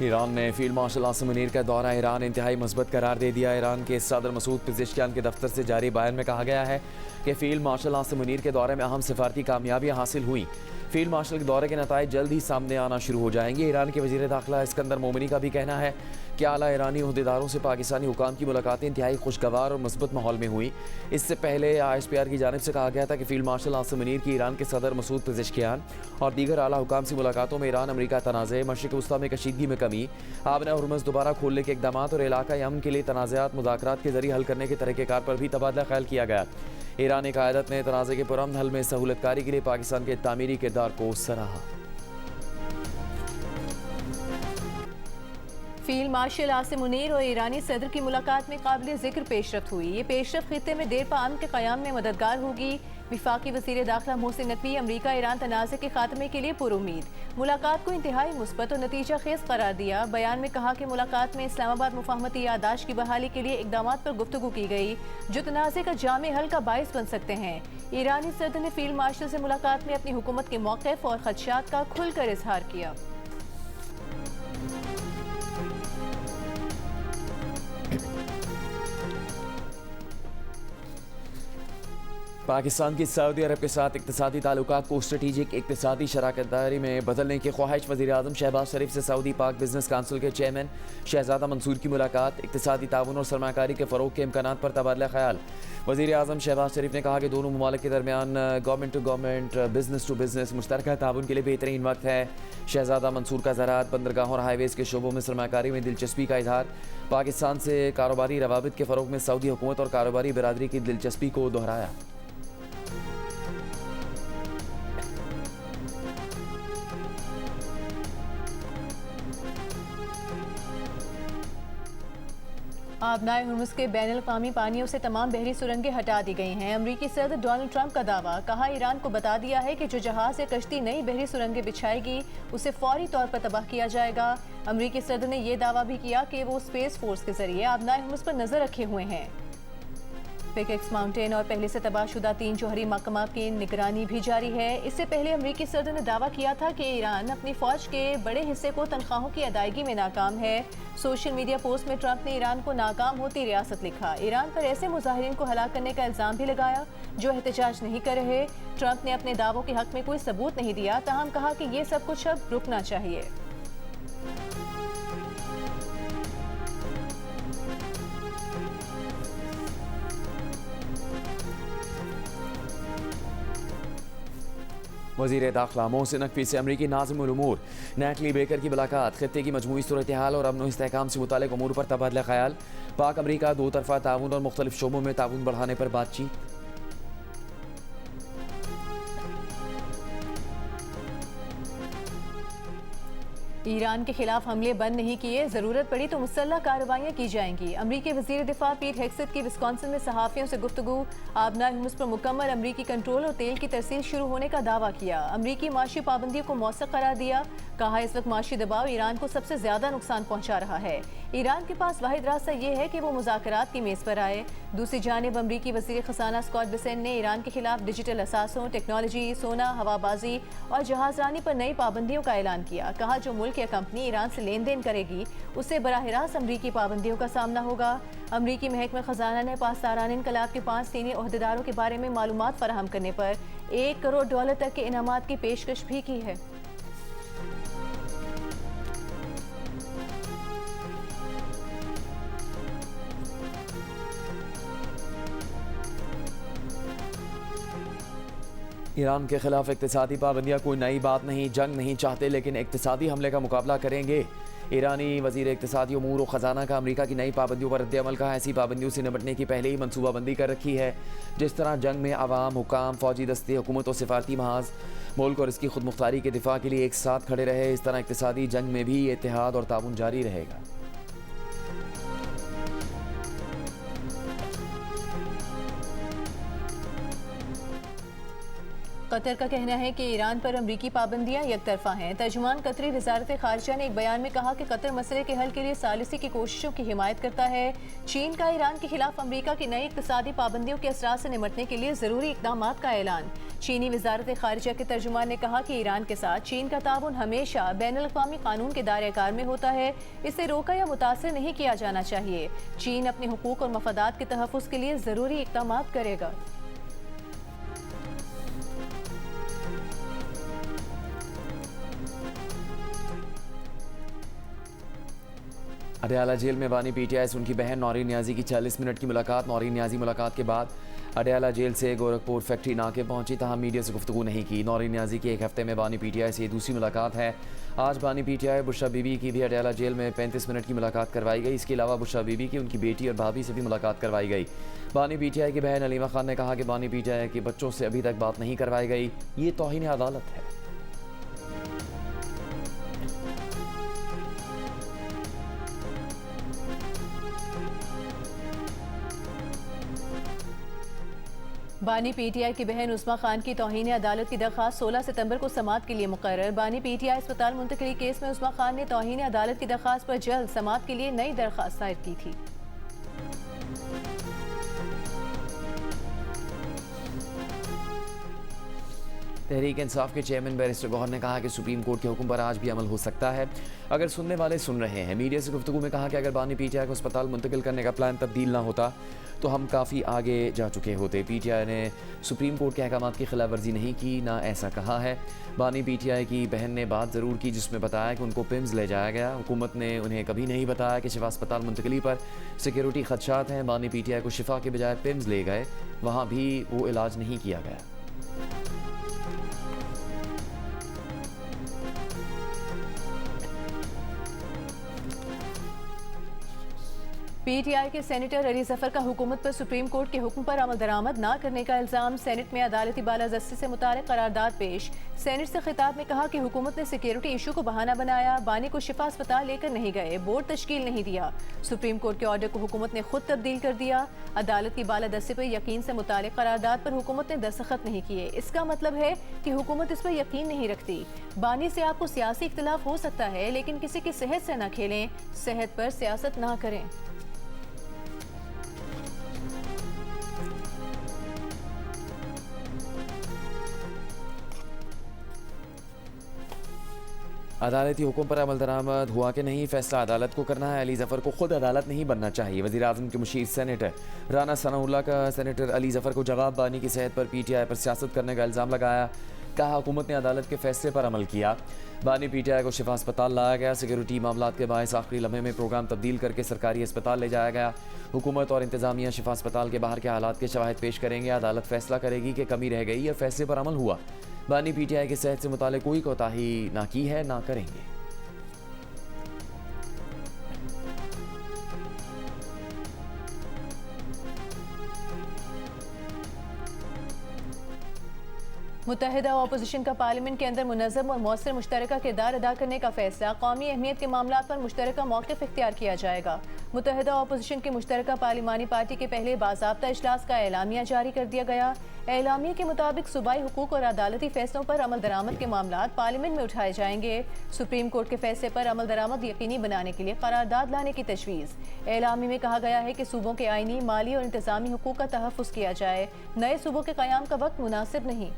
Iran ने field marshal Asim Munir का दौरा ईरान इंतहाई मुस्बत करार दे दिया। ईरान के सदर मसूद पेज़ेश्कियान के दफ्तर से जारी बयान में कहा गया है कि फील्ड मार्शल आसिम मुनीर के दौरे में अहम सिफारती कामयाबियाँ हासिल हुई। फील्ड मार्शल के दौरे के नताइज जल्द ही सामने आना शुरू हो जाएंगे। ईरान के वज़ीर दाखिला इस्कंदर मोमिनी का भी कहना है कि आला ईरानी अहदेदारों से पाकिस्तानी हुकाम की मुलाकातें इंतहाई खुशगवार और मुस्बत माहौल में हुई। इससे पहले ISPR की जानिब से कहा गया था कि फील्ड मार्शल आसिम मुनीर की ईरान के सदर मसूद पेज़ेश्कियान और दीगर आला हुकाम से मुलाकातों में ईरान अमरीका तनाज़े, मशरिक़ वस्ता में कशीदगी में कमी, आबना हुर्मुज़ दोबारा खोलने के इक़दाम और इलाका अमन के लिए तनाज़ात मुज़ाकरात के जरिए हल करने के तरीक़ेकार पर भी तबादला ख्याल किया गया। ईरानी क़यादत ने तनाज़े के पुरअमन हल में सहूलतकारी के लिए पाकिस्तान के तामीरी किरदार को सराहा। फील्ड मार्शल आसिम मुनीर और ईरानी सदर की मुलाकात में काबिल जिक्र पेशरफ्त हुई। ये पेशरफ्त खित्ते में देर पा अमन के क़याम में मददगार होगी। विफाकी वज़ीर दाखिला मोहसिन नकवी अमरीका ईरान तनाज़े के खात्मे के लिए पुरुमीद। मुलाकात को इंतहाई मुस्बत और नतीजा खेज करार दिया। बयान में कहा कि मुलाकात में इस्लामाबाद मुफाहमती यादाश्त की बहाली के लिए इक़दामात पर गुफ्तगू की गई जो तनाज़े का जामे हल का बाइस बन सकते हैं। ईरानी सदर ने फील्ड मार्शल से मुलाकात में अपनी हुकूमत के मौक़िफ़ और ख़दशात का खुलकर इजहार किया। पाकिस्तान की सऊदी अरब के साथ इक़्तिसादी ताल्लुकात को स्ट्रेटेजिक इक़्तिसादी शराकतदारी में बदलने की ख्वाहिश। वज़ीर आज़म शहबाज शरीफ से सऊदी पाक बिजनेस काउंसिल के चेयरमैन शहजादा मंसूर की मुलाकात। इक़्तिसादी ताउन और सरमाकारी के फ़रोग़ के इम्कानात पर तबादला ख्याल। वज़ीर आज़म शहबाज शरीफ ने कहा कि दोनों ममालिक के दरमियान government to government, business to business मुश्तरका ताउन के लिए बेहतरीन वक्त है। शहजादा मंसूर का ज़राअत, बंदरगाहों और हाईवेज़ के शोबों में सरमाकारी में दिलचस्पी का इजहार। पाकिस्तान से कारोबारी रवाबित के फ़रोग़ में सऊदी हुकूमत और कारोबारी बरादरी की दिलचस्पी को दोहराया। आबनाए हुर्मुज़ के बैनुल-अक़वामी पानियों से तमाम बहरी सुरंगें हटा दी गई हैं। अमरीकी सदर डोनाल्ड ट्रंप का दावा, कहा ईरान को बता दिया है कि जो जहाज़ या कश्ती नई बहरी सुरंगें बिछाएगी उसे फौरी तौर पर तबाह किया जाएगा। अमरीकी सदर ने यह दावा भी किया कि वो स्पेस फोर्स के जरिए आबनाए हुर्मुज़ पर नजर रखे हुए हैं। पिकेक्स माउंटेन और पहले से तबाहशुदा 3 जौहरी मकामात की निगरानी भी जारी है। इससे पहले अमरीकी सदर ने दावा किया था कि ईरान अपनी फौज के बड़े हिस्से को तनख्वाहों की अदायगी में नाकाम है। सोशल मीडिया पोस्ट में ट्रंप ने ईरान को नाकाम होती रियासत लिखा। ईरान पर ऐसे मुजाहिरीन को हलाक करने का इल्ज़ाम भी लगाया जो एहतजाज नहीं कर रहे। ट्रंप ने अपने दावों के हक में कोई सबूत नहीं दिया, ताहम कहा कि ये सब कुछ अब रुकना चाहिए। वज़ीर दाखिला मोहसिन नकवी से अमरीकी नाज़िमुल उमूर नैटली बेकर की मुलाकात। खित्ते की मजमूई सूरत हाल और अमन व इस्तेहकाम से मुताल्लिक़ उमूर पर तबादला ख्याल। पाक अमरीका दो तरफ़ा ताउन और मुख्तलिफ शोबों में ताउन बढ़ाने पर बातचीत। ईरान के खिलाफ हमले बंद नहीं किए, जरूरत पड़ी तो मुसल्लह कार्रवाइयाँ की जाएंगी। अमरीकी वज़ीर दिफा पीट हेग्सेथ की विस्कॉन्सिन में सहाफ़ियों से गुफ्तगू। आबनाए हुर्मुज़ पर मुकम्मल अमरीकी कंट्रोल और तेल की तरसील शुरू होने का दावा किया। अमरीकी माशी पाबंदियों को मौसक करार दिया। कहा इस वक्त माशी दबाव ईरान को सबसे ज्यादा नुकसान पहुँचा रहा है। ईरान के पास वाहिद रास्ता ये है कि वो मुज़ाकरात की मेज़ पर आए। दूसरी जानिब अमरीकी वज़ीर ख़ज़ाना स्कॉट बेसेंट ने ईरान के खिलाफ डिजिटल असासों, टेक्नोलॉजी, सोना, हवाबाजी और जहाज़रानी पर नई पाबंदियों का ऐलान किया। कहा जो मुल्क या कंपनी ईरान से लेन देन करेगी उसे बराह रास्त अमरीकी पाबंदियों का सामना होगा। अमरीकी महकमा ख़ज़ाना ने पासदारान इनकलाब के 5 सीनियर ओहदेदारों के बारे में मालूमात फराहम करने पर $1 करोड़ तक के इनामात की पेशकश भी की है। ईरान के खिलाफ इक़्तिसादी पाबंदियाँ कोई नई बात नहीं, जंग नहीं चाहते लेकिन इक़्तिसादी हमले का मुकाबला करेंगे। ईरानी वज़ीर इक़्तिसादी उमूर और ख़ज़ाना का अमरीका की नई पाबंदियों पर रद्द-ए-अमल का ऐसी पाबंदियों से निपटने की पहले ही मनसूबाबंदी कर रखी है। जिस तरह जंग में अवाम, हुकाम, फ़ौजी दस्ते, हुकूमत और सिफारती महाज मुल्क और इसकी खुद मुख्तारी के दिफा के लिए एक साथ खड़े रहे, इस तरह इक़्तिसादी जंग में भी इत्तेहाद और ताउन जारी रहेगा। कतर का कहना है कि ईरान पर अमरीकी पाबंदियां एकतरफा हैं। तर्जुमान कतरी वजारत खारजा ने एक बयान में कहा कि कतर मसले के हल के लिए सालिसी की कोशिशों की हिमायत करता है। चीन का ईरान के खिलाफ अमरीका की नई इक़्तिसादी पाबंदियों के असरात से निपटने के लिए ज़रूरी इक़दाम का ऐलान। चीनी वजारत खारजा के तर्जुमान ने कहा कि ईरान के साथ चीन का ताउन हमेशा बैनुल-अक़वामी कानून के दायरे-कार में होता है। इसे रोका या मुतासर नहीं किया जाना चाहिए। चीन अपने हुकूक और मफादात के तहफ़्फ़ुज़ के लिए ज़रूरी इक़दाम करेगा। अडयाला जेल में बानी पीटीआई से उनकी बहन नौरीन नियाजी की 40 मिनट की मुलाकात। नौरीन नियाजी मुलाकात के बाद अडयाला जेल से गोरखपुर फैक्ट्री नाके पहुंची, तहाँ मीडिया से गुफ्तगू नहीं की। नौरीन नियाजी की एक हफ्ते में बानी पीटीआई से दूसरी मुलाकात है। आज बानी पीटीआई बुशरा बीबी की भी अडयाला जेल में 35 मिनट की मुलाकात करवाई गई। इसके अलावा बुशरा बीबी की उनकी बेटी और भाभी से भी मुलाकात करवाई गई। बानी पीटीआई की बहन अलीमा खान ने कहा कि बानी पीटीआई के बच्चों से अभी तक बात नहीं करवाई गई, ये तौहीन अदालत है। बानी पीटीआई की बहन उस्मा खान की तौहीन अदालत की दरख्वास्त 16 सितंबर को समाअत के लिए मुकर्रर। बानी पीटीआई अस्पताल मुंतकिली केस में उस्मा खान ने तौहीन अदालत की दरख्वास्त पर जल्द समाअत के लिए नई दरख्वास्त दायर की थी। तहरीक इंसाफ के चेयरमैन बैरिस्टर गौहर ने कहा कि सुप्रीम कोर्ट के हुक्म पर आज भी अमल हो सकता है अगर सुनने वाले सुन रहे हैं। मीडिया से गुफ्तगू में कहा कि अगर बानी पीटीआई को अस्पताल मुंतकिल करने का प्लान तब्दील ना होता तो हम काफ़ी आगे जा चुके होते। पीटीआई ने सुप्रीम कोर्ट के अहकाम की खिलाफ वर्जी नहीं की, ना ऐसा कहा है। बानी पीटीआई की बहन ने बात ज़रूर की जिसमें बताया कि उनको पिम्स ले जाया गया। हुकूमत ने उन्हें कभी नहीं बताया कि शिफा अस्पताल मुंतकिली पर सिक्योरिटी खदशात हैं। बानी पीटीआई को शिफा के बजाय पिम्स ले गए, वहाँ भी वो इलाज नहीं किया गया। पीटीआई के सेनेटर अली जफर का हुकूमत पर सुप्रीम कोर्ट के हुक्म पर अमल दरामद न करने का इल्ज़ाम। सेनेट में अदालती बालादस्ती से मुताल्लिक़ करारदाद पेश। सेनेट से खिताब में कहा कि हुकूमत ने सिक्योरिटी इशू को बहाना बनाया। बानी को शिफा अस्पताल लेकर नहीं गए, बोर्ड तश्कील नहीं दिया। सुप्रीम कोर्ट के ऑर्डर को हुकूमत ने खुद तब्दील कर दिया। अदालत की बालादस्ती पर यकीन से मुताल्लिक़ करारदाद पर हुकूमत ने दस्तखत नहीं किए। इसका मतलब है कि हुकूमत इस पर यकीन नहीं रखती। बानी से आपको सियासी इख्तिलाफ हो सकता है, लेकिन किसी की सेहत से न खेलें, सेहत पर सियासत ना करें। अदालती हुक्म पर अमल दरामद हुआ कि नहीं, फैसला अदालत को करना है। अली जफर को खुद अदालत नहीं बनना चाहिए। वज़ीर आज़म के मुशीर सेनेटर राना सनाउल्लाह का सेनेटर अली जफर को जवाब। बानी की सेहत पर पीटीआई पर सियासत करने का इल्ज़ाम लगाया। कहा हुकूमत ने अदालत के फैसले पर अमल किया। बानी पीटीआई को शिफा अस्पताल लाया गया। सिक्योरिटी मामलात के बायस आखिरी लम्हे में प्रोग्राम तब्दील करके सरकारी अस्पताल ले जाया गया। हुकूमत और इंतजामिया शिफा अस्पताल के बाहर के हालात के शवाहिद पेश करेंगे। अदालत फैसला करेगी कि कमी रह गई या फैसले पर अमल हुआ। बानी पीटीआई की सेहत से मुताल्लिक़ कोई कोताही ना की है, ना करेंगे। मुत्तहिदा अपोजिशन का पार्लियामेंट के अंदर मुनज़्ज़म और मौसर मुश्तरका किरदार अदा करने का फैसला। कौमी अहमियत के मामलात पर मुश्तरका मौक़िफ़ इख्तियार किया जाएगा। मुत्तहिदा अपोजिशन की मुश्तरका पार्लिमानी पार्टी के पहले बाज़ाब्ता इजलास का एलामिया जारी कर दिया गया। एलामिया के मुताबिक सूबाई हुकूक और अदालती फैसलों पर अमल दरामद के मामलात पार्लियामेंट में उठाए जाएंगे। सुप्रीम कोर्ट के फैसले पर अमल दरामद यकीनी बनाने के लिए करारदाद लाने की तजवीज़। एलामिया में कहा गया है कि सूबों के आइनी, माली और इंतजामी हुकूक का तहफ़्फ़ुज़ किया जाए। नए सूबों के क़याम का वक्त मुनासिब नहीं।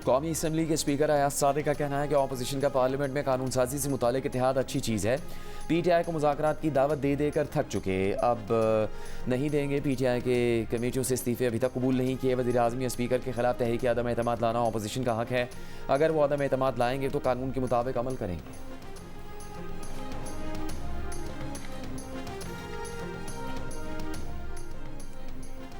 कौमी असम्बली के स्पीकर अयाज सादिक का कहना है कि अपोजिशन का पार्लियामेंट में कानून साजी से मुताल्लिक़ इत्तेहाद अच्छी चीज़ है। पीटीआई को मुज़ाकरात की दावत दे देकर थक चुके, अब नहीं देंगे। पीटीआई के कमेटियों से इस्तीफ़े अभी तक कबूल नहीं किए। वज़ीर आज़म या स्पीकर के खिलाफ तहरीक अदम एतमाद लाना अपोजिशन का हक है। अगर वो अदम एतमाद लाएंगे तो कानून के मुताबिक अमल करेंगे।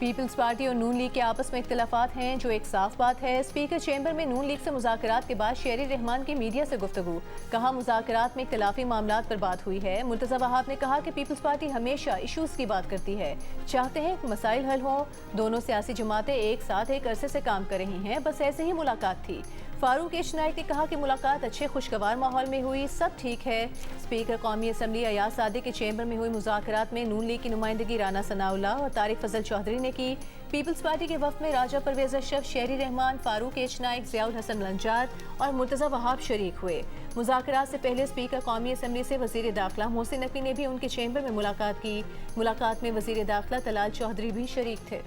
पीपल्स पार्टी और नून लीग के आपस में इख्तिलाफात हैं, जो एक साफ बात है। स्पीकर चैम्बर में नून लीग से मुज़ाकरात के बाद शेरी रहमान की मीडिया से गुफ्तगू। कहा मुज़ाकरात में इख्तिलाफी मामलात पर बात हुई है। मुर्तज़ा वहाब ने कहा कि पीपल्स पार्टी हमेशा इशूज़ की बात करती है, चाहते हैं कि मसाइल हल हों। दोनों सियासी जमातें एक साथ एक अरसे से काम कर रही हैं, बस ऐसे ही मुलाकात थी। फारूक एशनाइक ने कहा कि मुलाकात अच्छे खुशगवार माहौल में हुई, सब ठीक है। स्पीकर कौमी असम्बली अयाज सादिक के चैम्बर में हुई मुज़ाकरात में नून लीग की नुमाइंदगी राना सनाउल्लाह और तारिक फजल चौधरी ने की। पीपल्स पार्टी के वफ़द में राजा परवेज अशरफ, शेरी रहमान, फारूक एशनाइक, ज़ियाउल हसन लंजार और मुर्तज़ा वहाब शरीक हुए। मुज़ाकरात से पहले स्पीकर कौमी असम्बली से वज़ीर दाखिला मोहसिन नकवी ने भी उनके चैम्बर में मुलाकात की। मुलाकात में वज़ीर दाखिला तलाल चौधरी भी शरीक थे।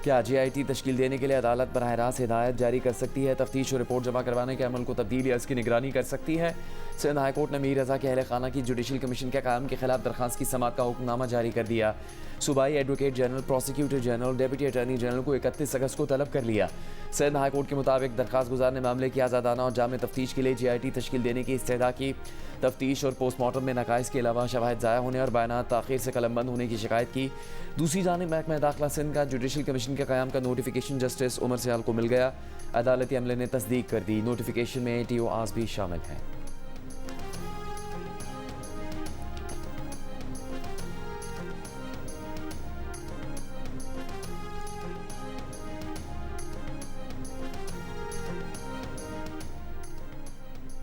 क्या GIT तश्कील देने के लिए अदालत बराह रास्त हिदायत जारी कर सकती है? तफ्तीश और रिपोर्ट जमा करवाने के अमल को तब्दील या इसकी निगरानी कर सकती है? सिंध हाई कोर्ट ने मीर रजा के अहल खाना की जुडिशल कमीशन के कायम के खिलाफ दरखास्त की समाअत का हुक्मनामा जारी कर दिया। सूबाई advocate general, prosecutor general, deputy attorney general को 31 अगस्त को तलब कर लिया। सिंध हाई कोर्ट के मुताबिक दरखास्त गुजार ने मामले की आज़ादाना और जामे तफ्तीश के लिए GIT तश्कील देने की इस्तदा की। तफ्तीश और पोस्टमार्टम में नकाइस के अलावा शवाहिद ज़ाया होने और बयानात ताख़ीर से कलमबंद होने की शिकायत की। दूसरी जानिब महकमा दाखिला सिंध का जुडिशल कमीशन के क़याम का नोटिफिकेशन जस्टिस उमर सियाल को मिल गया। अदालती अमले ने तस्दीक कर दी। नोटिफिकेशन में TORs भी शामिल हैं।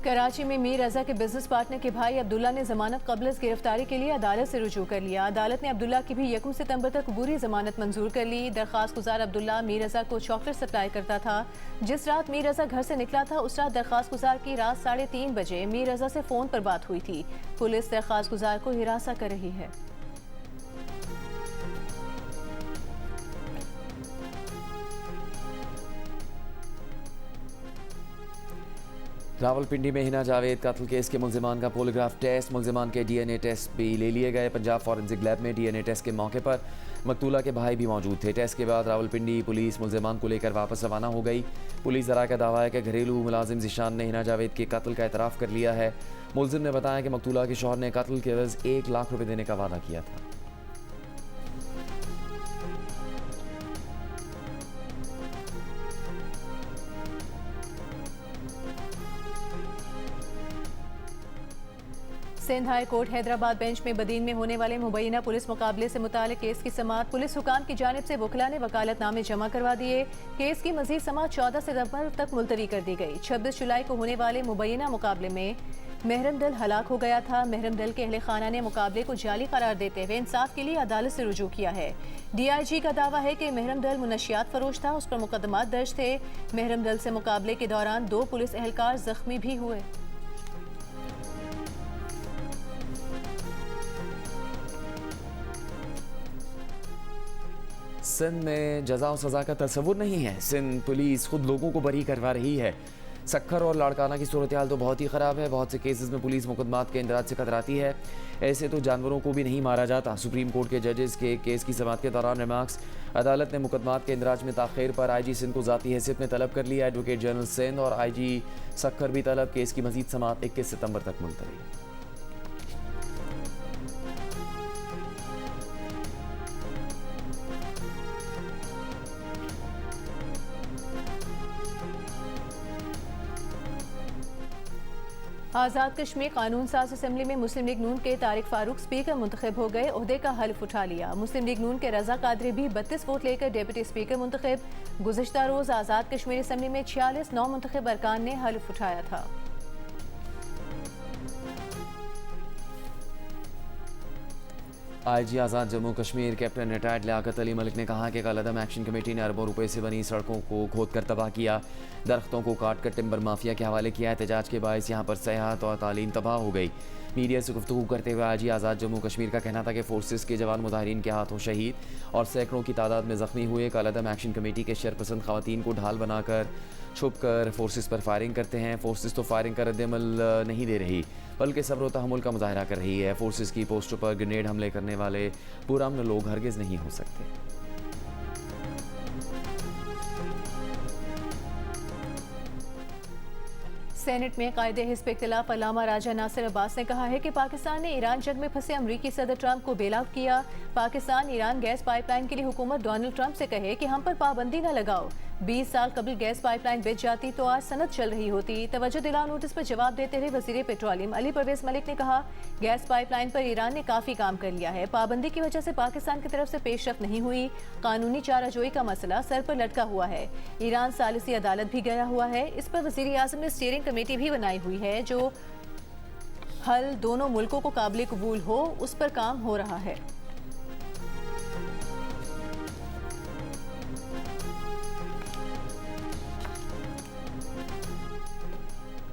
कराची में मीर रजा के बिजनेस पार्टनर के भाई अब्दुल्ला ने जमानत कबल गिरफ्तारी के लिए अदालत से रुजू कर लिया। अदालत ने अब्दुल्ला की भी 1 सितंबर तक पूरी जमानत मंजूर कर ली। दरखास्त गुजार अब्दुल्ला मीर रजा को चॉकलेट सप्लाई करता था। जिस रात मीर रजा घर से निकला था उस रात दरखास्त गुजार की रात 3:30 बजे मीर रजा से फ़ोन पर बात हुई थी। पुलिस दरखास्त गुजार को हिरासत कर रही है। रावलपिंडी में हिना जावेद कत्ल केस के मुल्जिमान का पोलीग्राफ टेस्ट, मुल्जिमान के DNA टेस्ट भी ले लिए गए। पंजाब फॉरेंसिक लैब में DNA टेस्ट के मौके पर मकतूला के भाई भी मौजूद थे। टेस्ट के बाद रावलपिंडी पुलिस मुल्जिमान को लेकर वापस रवाना हो गई। पुलिस ज़रा का दावा है कि घरेलू मुलाजिम ज़िशान ने हिना जावेद के कत्ल का एतराफ़ कर लिया है। मुल्जिम ने बताया कि मकतूला के शौहर ने कत्ल के एवज़ 1 लाख रुपये देने का वादा किया था। Sindh high court Hyderabad bench में बदीन में होने वाले मुबैना पुलिस मुकाबले से मुताल्लिक केस की समाअत पुलिस हुकाम की जानिब से वकला ने वकालतनामे जमा करवा दिए। केस की मजीद समाअत 14 सितंबर तक मुलतवी कर दी गई। 26 जुलाई को होने वाले मुबैना मुकाबले में महरम दल हलाक हो गया था। महरम दल के अहले खाना ने मुकाबले को जाली करार देते हुए इंसाफ के लिए अदालत से रुजू किया है। DIG का दावा है कि महरम दल मुनशियात फरोश था, उस पर मुकदमात दर्ज थे। महरम दल से मुकाबले के दौरान 2 पुलिस एहलकार जख्मी भी हुए। सिंध में जजा और सज़ा का तस्वुर नहीं है। सिंध पुलिस खुद लोगों को बरी करवा रही है। सक्खर और लाड़काना की सूरत हाल तो बहुत ही ख़राब है। बहुत से केसेस में पुलिस मुकदमात के इंदराज से कतराती है। ऐसे तो जानवरों को भी नहीं मारा जाता। सुप्रीम कोर्ट के जजेस के केस की समाअत के दौरान रिमार्क्स। अदालत ने मुकदमात के इंदराज में ताख़ीर पर IG सिंध को ज़ाती हैसियत में तलब कर लिया। एडवोकेट जनरल सिंध और IG सक्खर भी तलब। केस की मजीद समाअत 21 सितंबर तक मुलतवी। आज़ाद कश्मीर कानून साज असम्बली में मुस्लिम लीग नून के तारिक फारूक स्पीकर मुंतखब हो गए। ओहदे का हल्फ उठा लिया। मुस्लिम लीग नून के रजा कादरी भी 32 वोट लेकर डिप्टी स्पीकर मुंतखब। गुज़िश्ता रोज़ आज़ाद कश्मीर असम्बली में 46 नौ मुंतखब अरकान ने हल्फ उठाया था। IG आज़ाद जम्मू कश्मीर कैप्टन रिटायर्ड लियाकत अली मलिक ने कहा कि कलअदम एक्शन कमेटी ने अरबों रुपए से बनी सड़कों को खोद कर तबाह किया, दरख्तों को काट कर टिम्बर माफिया के हवाले किया। एहतजाज के बायस यहाँ पर सेहत और तालीम तबाह हो गई। मीडिया से गुफ्तगू करते हुए IG आज़ाद जम्मू कश्मीर का कहना था कि फोर्सेस के जवान मुजाहिरीन के हाथों शहीद और सैकड़ों की तादाद में ज़ख्मी हुए। कलअदम एक्शन कमेटी के शरपसंद खवातीन को ढाल बनाकर छुप कर फोर्सेस पर फायरिंग करते हैं। फोर्सेस तो फायरिंग का रद्दअमल नहीं दे रही बल्कि सब्र और तहम्मुल का मुजाहरा कर रही है। फोर्सेस की पोस्टों पर ग्रेनेड हमले करने वाले पुरअमन लोग हरगिज़ नहीं हो सकते। सेनेट में कायदे हिस्ब इख्तिलाफ अल्लामा राजा नासिर अब्बास ने कहा है कि पाकिस्तान ने ईरान जंग में फंसे अमरीकी सदर ट्रंप को बेल आउट किया। पाकिस्तान ईरान गैस पाइपलाइन के लिए हुकूमत डोनाल्ड ट्रंप से कहे कि हम पर पाबंदी न लगाओ। 20 साल कबल गैस पाइपलाइन बिछ जाती तो आज सनद चल रही होती। तवज्जो दिलाओ नोटिस पर जवाब देते हुए वजीर पेट्रोलियम अली परवेज मलिक ने कहा, गैस पाइपलाइन पर ईरान ने काफी काम कर लिया है। पाबंदी की वजह से पाकिस्तान की तरफ से पेशरफ नहीं हुई। कानूनी चाराजोई का मसला सर पर लटका हुआ है। ईरान सालिसी अदालत भी गया हुआ है। इस पर वजीर आजम ने स्टीयरिंग कमेटी भी बनाई हुई है। जो हल दोनों मुल्कों को काबिल कबूल हो, उस पर काम हो रहा है।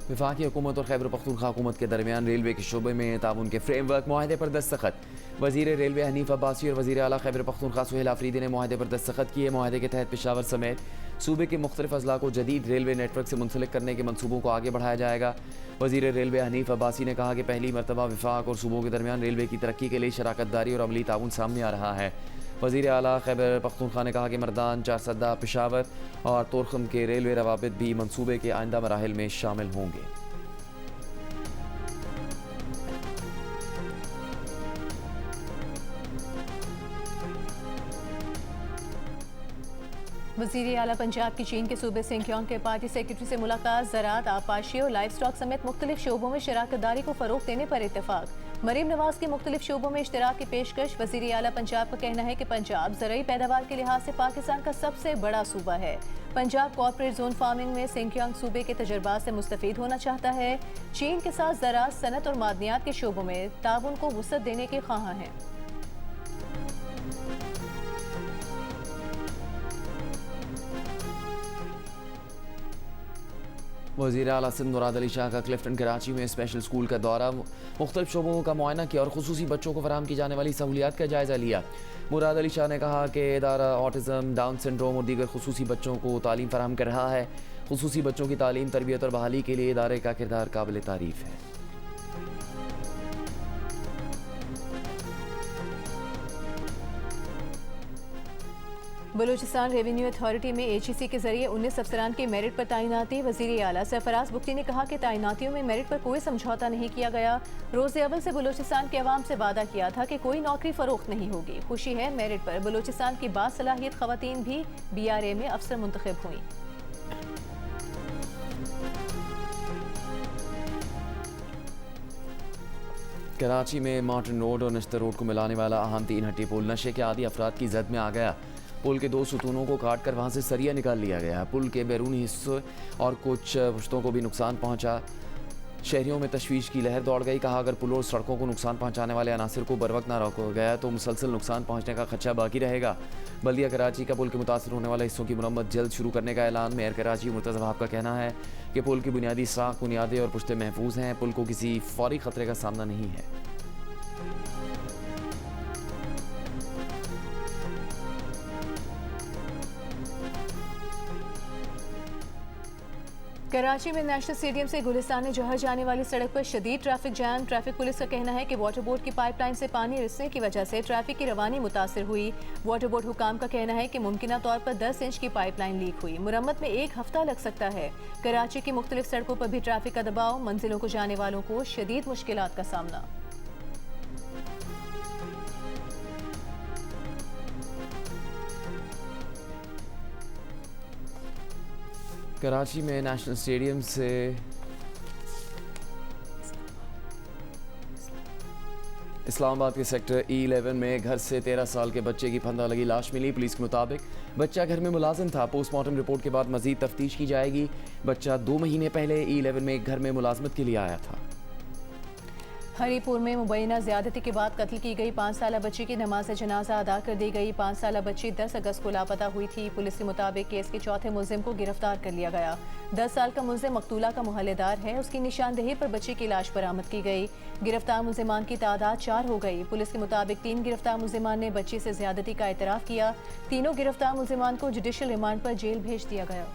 वफाकी हुकूमत और खैबर पख्तूनख्वा हुकूमत के दरमियान रेलवे के शोबे में ताउन के फ्रेमवर्क माहदे पर दस्तखत। वजीर रेलवे हनीफ अब्बासी और वजीर आला खैबर पख्तूनख्वा सुहेल आफरीदी ने माहदे पर दस्तखत किए। माहदे के तहत पेशावर समेत सूबे के मुख्तलिफ अजला को जदीद रेलवे नेटवर्क से मुंसलिक करने के मनसूबों को आगे बढ़ाया जाएगा। वजीर रेलवे हनीफ अब्बासी ने कहा कि पहली मरतबा वफाक और सूबों के दरमियान रेलवे की तरक्की के लिए शराकत दारी और अमली ताउन सामने आ रहा है। वज़ीर आला खैबर पख्तूनख्वा ने कहा कि मर्दान, चारसद्दा, पेशावर और तोरखम के रेलवे रवाबित भी मनसूबे के आइंदा मराहिल में शामिल होंगे। वज़ीर आला पंजाब की चीन के सूबे सिंकियोंग के पार्टी सेक्रेटरी से मुलाकात। ज़राअत, आबपाशी और लाइफ स्टॉक समेत मुख्तलिफ शोबों में शराकत दारी को फ़रोग़ देने पर इत्तेफाक। मरीम नवाज के मुख्तलिफ शोबों में इश्तराक की पेशकश। वज़ीर आला पंजाब का कहना है कि पंजाब ज़रूरी पैदावार के लिहाज से पाकिस्तान का सबसे बड़ा सूबा है। पंजाब कॉर्पोरेट जोन फार्मिंग में सिंकियोंग सूबे के तजर्बात से मुस्तफ़ीद होना चाहता है। चीन के साथ ज़राअत, सनत और मादनियात के शोबों में ताउन को वुसअत देने के ख्वाहां हैं। वज़ीर आला सिंध मुराद अली शाह का क्लिफ्टन कराची में स्पेशल स्कूल का दौरा, मुख्तलिफ शोबों का मुआयना किया और खुसूसी बच्चों को फराहम की जाने वाली सहूलियात का जायज़ा लिया। मुराद अली शाह ने कहा कि इदारा ऑटिज़म, डाउन सिंड्रोम और दीगर खुसूसी बच्चों को तालीम फराहम कर रहा है। खुसूसी बच्चों की तालीम, तरबियत और बहाली के लिए इदारे का किरदार काबिल तारीफ़ है। बलूचिस्तान रेवेन्यू अथॉरिटी में HEC के जरिए 19 अफसरान की मेरिट पर तैनाती। वज़ीर आला सरफराज बुख्ती ने कहा कि तैनातियों में मेरिट पर कोई समझौता नहीं किया गया। रोज़े अव्वल से बलूचिस्तान के अवाम से वादा किया था कि कोई नौकरी फरोख्त नहीं होगी। खुशी है, मेरिट पर बलूचिस्तान की बासलाहियत खवातीन भी BRA में अफसर मुंतखब हुई। कराची में मार्टिन रोड और नश्तर रोड को मिलाने वाला अहम 3 हट्टी पुल नशे के आदी अफराद की जद में आ गया। पुल के 2 सुतूनों को काट कर वहाँ से सरिया निकाल लिया गया। पुल के बैरूनी हिस्से और कुछ पुश्तों को भी नुकसान पहुँचा। शहरियों में तशवीश की लहर दौड़ गई। कहा, अगर पुल और सड़कों को नुकसान पहुँचाने वाले अनासर को बर वक्त ना रोका गया तो मुसलसल नुकसान पहुँचने का खदशा बाकी रहेगा। बल्दिया कराची का पुल के मुतासर होने वाले हिस्सों की मरम्मत जल्द शुरू करने का ऐलान। मेयर कराची मुर्तज़ा वहाब का कहना है कि पुल की बुनियादी साख, बुनियादें और पुश्ते महफूज हैं। पुल को किसी फौरी खतरे का सामना नहीं है। कराची में नेशनल स्टेडियम से गुलिस्तान जौहर जाने वाली सड़क पर शदीद ट्रैफिक जैम। ट्रैफिक पुलिस का कहना है कि वाटर बोर्ड की पाइपलाइन से पानी रिसने की वजह से ट्रैफिक की रवानी मुतासर हुई। वाटर बोर्ड हुकाम का कहना है कि मुमकिना तौर पर 10 इंच की पाइपलाइन लीक हुई। मुरम्मत में 1 हफ्ता लग सकता है। कराची की मुख्तलिफ सड़कों पर भी ट्रैफिक का दबाव, मंजिलों को जाने वालों को शदीद मुश्किलात का सामना। कराची में नेशनल स्टेडियम से इस्लामाबाद के सेक्टर E11 में घर से 13 साल के बच्चे की फंदा लगी लाश मिली। पुलिस के मुताबिक बच्चा घर में मुलाजिम था। पोस्टमार्टम रिपोर्ट के बाद मजीद तफ्तीश की जाएगी। बच्चा 2 महीने पहले E11 में एक घर में मुलाजमत के लिए आया था। हरीपुर में मुबैना ज्यादती के बाद कत्ल की गई 5 साला बच्ची की नमाज जनाजा अदा कर दी गई। 5 साला बच्ची 10 अगस्त को लापता हुई थी। पुलिस के मुताबिक केस के चौथे मुलजिम को गिरफ्तार कर लिया गया। 10 साल का मुलजिम मकतूला का मुहल्लेदार है। उसकी निशानदेही पर बच्ची की लाश बरामद की गई। गिरफ्तार मुलजिमान की तादाद 4 हो गई। पुलिस के मुताबिक 3 गिरफ्तार मुलजिमान ने बच्ची से ज्यादती का एतराफ़ किया। तीनों गिरफ्तार मुलजिमान को जुडिशल रिमांड पर जेल भेज दिया गया।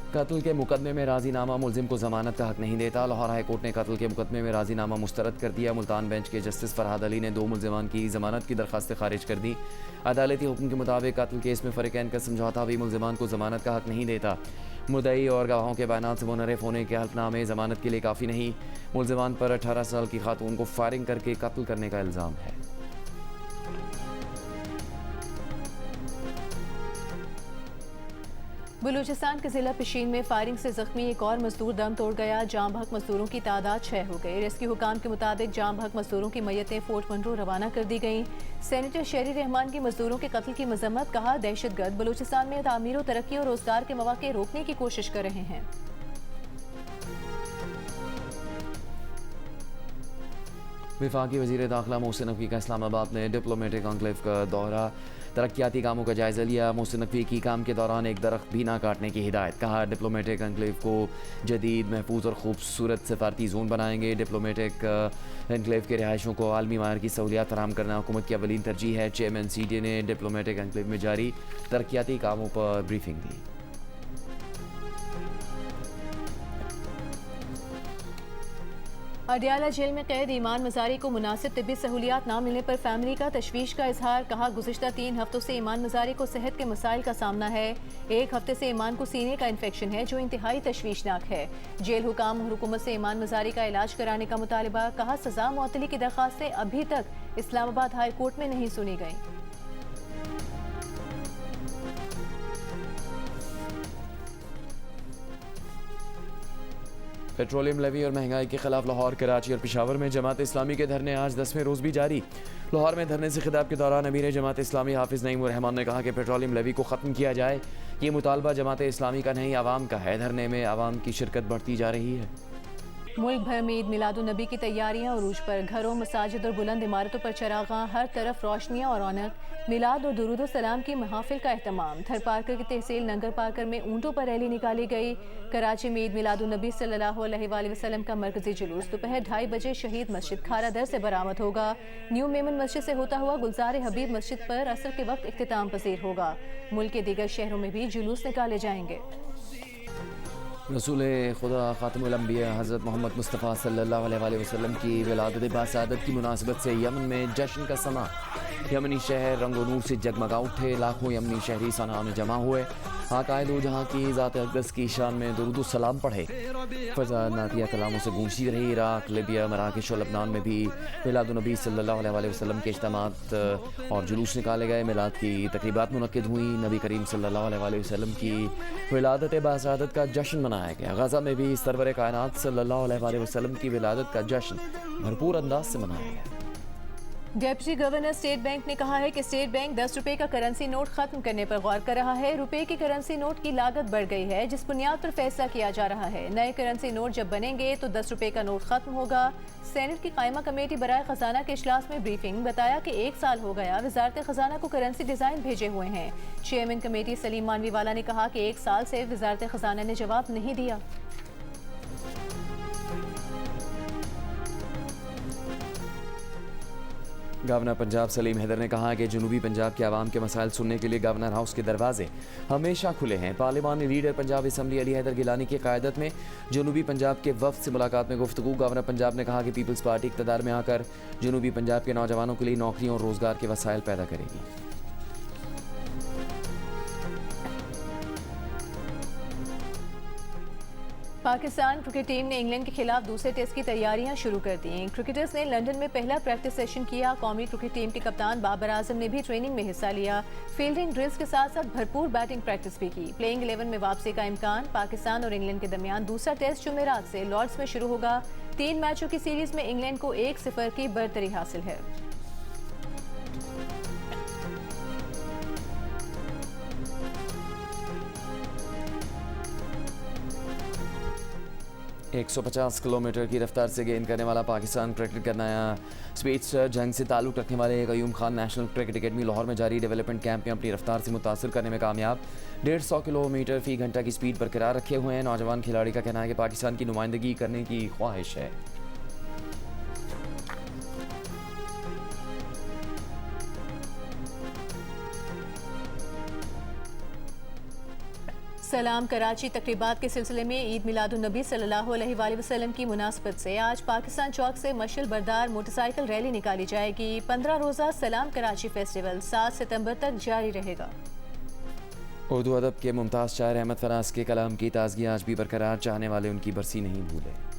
कत्ल के मुकदमे में राजीनामा मुलजिम को जमानत का हक नहीं देता। लाहौर हाई कोर्ट ने कत्ल के मुकदमे में राजीनामा मुस्तरद कर दिया। मुल्तान बेंच के जस्टिस फरहाद अली ने 2 मुलजिमान की जमानत की दरखास्तें खारिज कर दी। अदालती हुक्म के मुताबिक कत्ल केस में फरीकैन का समझौता भी मुलजिमान को जमानत का हक नहीं देता। मुद्दई और गवाहों के बयानात से मुनहरफ होने के हल्फनामे जमानत के लिए काफ़ी नहीं। मुलजिमान पर 18 साल की खातून को फायरिंग करके कत्ल करने का इल्ज़ाम है। बलूचिस्तान के जिला पिशीन में फायरिंग से जख्मी एक और मजदूर दम तोड़ गया। जाम बहक मजदूरों की तादाद 6 हो गई। रेस्क्यू हुकाम के मुताबिक जाम बहक मजदूरों की मैयतें फोर्ट मंडो रवाना कर दी गईं। सेनेटर शेरी रहमान की मजदूरों के कत्ल की मजम्मत, कहा दहशतगर्द बलूचिस्तान में तामीर, तरक्की और रोजगार के मौके रोकने की कोशिश कर रहे हैं। वफाकी वज़ीर दाखिला मोहसिन नकवी का इस्लामाबाद में डिप्लोमेटिक एन्क्लेव का दौरा, तरक्याती कामों का जायज़ा लिया। मोहसिन नकवी की काम के दौरान एक दरख्त भी ना काटने की हिदायत, कहा डिप्लोमेटिक एन्क्लेव को जदीद, महफूज और खूबसूरत सफारती जोन बनाएंगे। डिप्लोमेटिक एन्क्लेव के रिहायशों को आलमी मायर की सहूलियात फराहम करना हुकूमत की अवलीन तरजीह है। चेयरमैन CDA ने डिप्लोमेटिक एन्क्लेव में जारी तरक्याती कामों पर ब्रीफिंग दी। अडियाला जेल में कैद ईमान मजारी को मुनासिब तिब्बी सहूलियात न मिलने पर फैमिली का तशवीश का इजहार, कहा गुज़िश्ता 3 हफ्तों से ईमान मजारी को सेहत के मसाइल का सामना है। 1 हफ्ते से ईमान को सीने का इन्फेक्शन है जो इंतहाई तशवीशनाक है। जेल हुकाम और हुकूमत से ईमान मजारी का इलाज कराने का मुतालबा, कहा सजा मुअत्तली की दरख्वास्तें अभी तक इस्लामाबाद हाई कोर्ट में नहीं सुनी गईं। पेट्रोलियम लेवी और महंगाई के खिलाफ लाहौर, कराची और पेशावर में जमात इस्लामी के धरने आज 10वें रोज़ भी जारी। लाहौर में धरने से खिताब के दौरान अमीर जमात इस्लामी हाफिज़ नईम उर रहमान ने कहा कि पेट्रोलियम लेवी को ख़त्म किया जाए। ये मुतालबा जमात इस्लामी का नहीं, आवाम का है। धरने में आवाम की शिरकत बढ़ती जा रही है। मुल्क भर में ईद मिलादुन्नबी की तैयारियां उरूज पर। घरों, मसाजिद और बुलंद इमारतों पर चरागां, हर तरफ रोशनियां और रौनक। मिलाद और दुरूद व सलाम की महफिल का एहतमाम। थर पार्कर की तहसील नंगर पार्कर में ऊंटों पर रैली निकाली गई। कराची में ईद मिलादुन्नबी सल्लल्लाहु अलैहि वसल्लम का मरकजी जुलूस दोपहर 2:30 बजे शहीद मस्जिद खारादर से बरामद होगा। न्यू मेमन मस्जिद से होता हुआ गुलजार हबीब मस्जिद पर असर के वक्त इख्तिताम पसीर होगा। मुल्क के दीगर शहरों में भी जुलूस निकाले जाएंगे। रसूल खुदा ख़ातिमुल अंबिया हज़रत मोहम्मद मुस्तफ़ा सल्लल्लाहु अलैहि वसल्लम की विलादत बासादत की मुनासिबत से यमन में जश्न का समा। यमनी शहर रंगो नूर से जगमगा उठे। लाखों यमनी शहरी सना में जमा हुए। आकाए दो जहाँ की ज़ात अक़दस की शान में दुरूद सलाम पढ़े। फ़ज़ा नातिया कलामों से गूंजती रही। इराक़, लिबिया, मराकेश और लबनान में भी मिलादुन्नबी सल्लल्लाहु अलैहि वसल्लम के इज्तिमात और जुलूस निकाले गए। मिलाद की तक़रीबात मुनक्किद हुई। नबी करीम सल्लल्लाहु अलैहि वसल्लम की विलादत बासादत का जश्न मनाया गया। गज़ा में भी सरवर कायनात सल्लल्लाहु अलैहि वसल्लम की विलादत का जश्न भरपूर अंदाज से मनाया गया। डेप्यूटी गवर्नर स्टेट बैंक ने कहा है कि स्टेट बैंक 10 रुपए का करेंसी नोट खत्म करने पर गौर कर रहा है। रुपए की करेंसी नोट की लागत बढ़ गई है, जिस बुनियाद पर फैसला किया जा रहा है। नए करेंसी नोट जब बनेंगे तो 10 रुपए का नोट खत्म होगा। सेनेट की कायमा कमेटी बराए खजाना के इजलास में ब्रीफिंग, बताया कि 1 साल हो गया वजारत खजाना को करेंसी डिजाइन भेजे हुए हैं। चेयरमैन कमेटी सलीम मानवीवाला ने कहा कि 1 साल से वजारत खजाना ने जवाब नहीं दिया। गवर्नर पंजाब सलीम हैदर ने कहा कि जनूबी पंजाब के आवाम के मसाइल सुनने के लिए गवर्नर हाउस के दरवाजे हमेशा खुले हैं। पार्लिमानी लीडर पंजाब असम्बली अली हैदर गिलानी की क़यादत में जनूबी पंजाब के वफ़द से मुलाकात में गुफ्तगू। गवर्नर पंजाब ने कहा कि पीपल्स पार्टी इक़्तिदार में आकर जनूबी पंजाब के नौजवानों के लिए नौकरियों और रोज़गार के वसाइल पैदा करेगी। पाकिस्तान क्रिकेट टीम ने इंग्लैंड के खिलाफ दूसरे टेस्ट की तैयारियां शुरू कर दी। क्रिकेटर्स ने लंदन में पहला प्रैक्टिस सेशन किया। कौमी क्रिकेट टीम के कप्तान बाबर आजम ने भी ट्रेनिंग में हिस्सा लिया। फील्डिंग ड्रिल्स के साथ साथ भरपूर बैटिंग प्रैक्टिस भी की। प्लेइंग 11 में वापसी का इम्कान। पाकिस्तान और इंग्लैंड के दरमियान दूसरा टेस्ट जुमेरात से लॉर्ड्स में शुरू होगा। 3 मैचों की सीरीज में इंग्लैंड को 1-0 की बढ़तरी हासिल है। एक 150 किलोमीटर की रफ्तार से गेंद करने वाला पाकिस्तान क्रिकेट का नया स्पीडस्टर जंग से ताल्लुक़ रखने वाले Qayyum Khan national cricket academy Lahore में जारी डेवलपमेंट कैंप में अपनी रफ्तार से मुतासर करने में कामयाब। 150 किलोमीटर फ़ी घंटा की स्पीड बरकरार रखे हुए हैं। नौजवान खिलाड़ी का कहना है कि पाकिस्तान की नुमाइंदगी करने की ख्वाहिश है। सलाम कराची तकरीबात के सिलसिले में ईद मिलादुन्नबी सल्लल्लाहु अलैहि वसल्लम की मुनासबत से आज पाकिस्तान चौक से मशल बरदार मोटरसाइकिल रैली निकाली जाएगी। 15 रोज़ा सलाम कराची फेस्टिवल 7 सितंबर तक जारी रहेगा। उर्दू अदब के मुमताज़ शायर अहमद फराज के कलाम की ताज़गी आज भी बरकरार, चाहने वाले उनकी बरसी नहीं भूले।